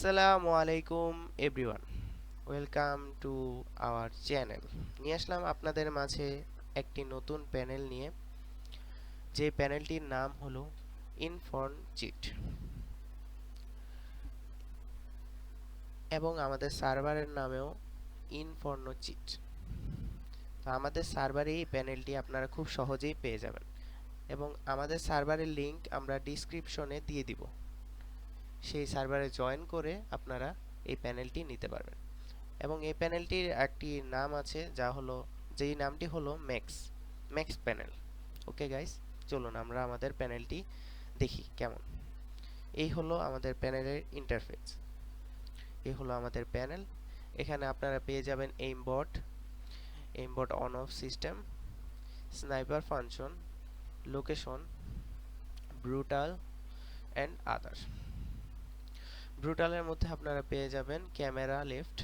আসসালামু আলাইকুম everyone, welcome to our channel. নিয়ে আসলাম আপনাদের মাঝে একটি নতুন প্যানেল নিয়ে, যে প্যানেলটির নাম হলো ইনফর্ন চিট এবং আমাদের সার্ভারের নামেও ইনফর্নো চিট। তো আমাদের সার্ভারে এই প্যানেলটি আপনারা খুব সহজেই পেয়ে যাবেন এবং আমাদের সার্ভারের লিংক আমরা ডিসক্রিপশনে দিয়ে দিব। সেই সার্ভারে জয়েন করে আপনারা এই প্যানেলটি নিতে পারবেন এবং এই প্যানেলটির একটি নাম আছে, যেই নামটি হলো ম্যাক্স প্যানেল। ওকে গাইস, চলুন আমরা আমাদের প্যানেলটি দেখি কেমন। এই হলো আমাদের প্যানেলের ইন্টারফেস। এই হলো আমাদের প্যানেল। এখানে আপনারা পেয়ে যাবেন aimbot on off system, sniper function, location, brutal and other. ব্রুটালের মধ্যে আপনারা পেয়ে যাবেন camera left,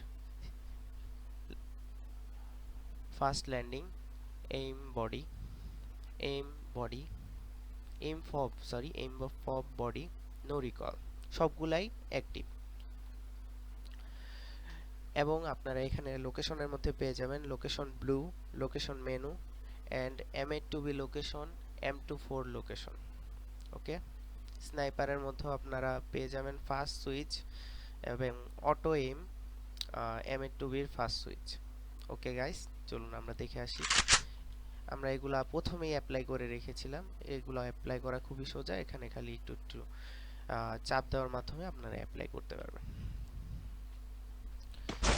fast landing, aim body, aim fob body, no recall, সবগুলাই অ্যাক্টিভ। এবং আপনারা এখানে লোকেশনের মধ্যে পেয়ে যাবেন location blue, location menu and M8 2B location, M24 location. Okay, স্নাইপারের মধ্যেও আপনারা পেয়ে যাবেন ফাস্ট সুইচ এবং অটো এইম, M8 2Bর ফাস্ট সুইচ। ওকে গাইস, চলুন আমরা দেখে আসি। আমরা এগুলা প্রথমেই অ্যাপ্লাই করে রেখেছিলাম। এগুলো অ্যাপ্লাই করা খুবই সোজা, এখানে খালি একটু চাপ দেওয়ার মাধ্যমে আপনারা অ্যাপ্লাই করতে পারবেন।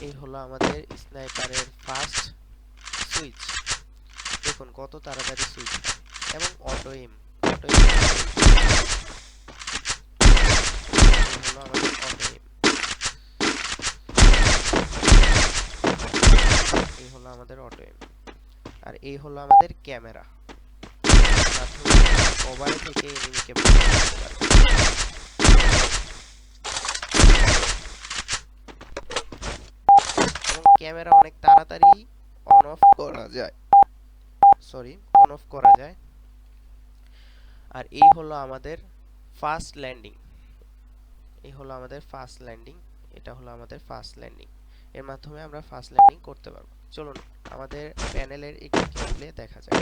এই হলো আমাদের স্নাইপারের ফার্স্ট সুইচ, দেখুন কত তাড়াতাড়ি সুইচ এবং অটো এইম হলো আমাদের অটো এইম। এই হলো আমাদের অটো এইম। আর এই হলো আমাদের ক্যামেরা, কভার থেকে এনিমিকে করতে পারবে। এবং ক্যামেরা অনেক তাড়াতাড়ি অন অফ করা যায়। আর এই হলো আমাদের ফাস্ট ল্যান্ডিং। এটা হলো আমাদের ফাস্ট ল্যান্ডিং। এর মাধ্যমে আমরা ফাস্ট ল্যান্ডিং করতে পারবো। চলুন আমাদের প্যানেলের একটি গেমপ্লে দেখা যাক।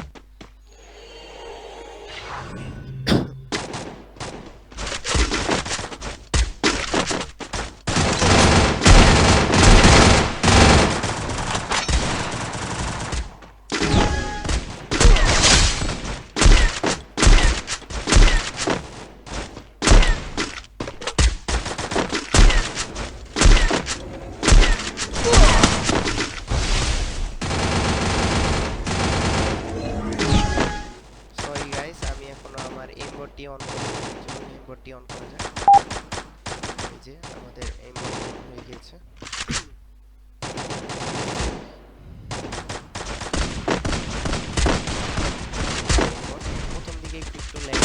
সরি গাইস, আমি এখনো আমার এইমবটটি অন করিনি। চলুন এইমবটটি অন করা যাক। এই যে আমাদের এইমবট হয়ে গিয়েছে। প্রথম দিকে একটু lag.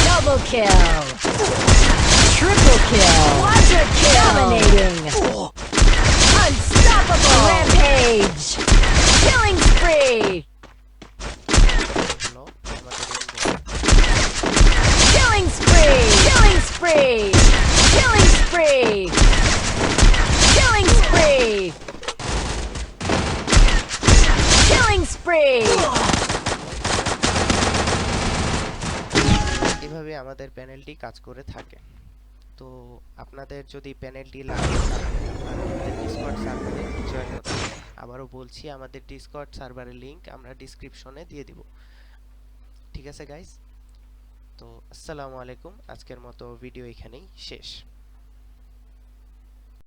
Double kill! Triple kill! Quadra kill! Dominating! Unstoppable! Rampage! Killing spree! হলো আমাদের এইমবট। Killing spree! Killing spree! Killing spree! Killing spree! Killing spree! এভাবে আমাদের প্যানেলটি কাজ করে থাকে। তো আপনাদের যদি প্যানেলটি লাগে তাহলে আমাদের ডিসকর্ড সার্ভারে জয়েন হতে হবে। আবারও বলছি, আমাদের ডিসকর্ড সার্ভারের লিংক আমরা ডিসক্রিপশনে দিয়ে দিব। ঠিক আছে গাইস, তো আসসালামু আলাইকুম। আজকের মতো ভিডিও এখানেই শেষ।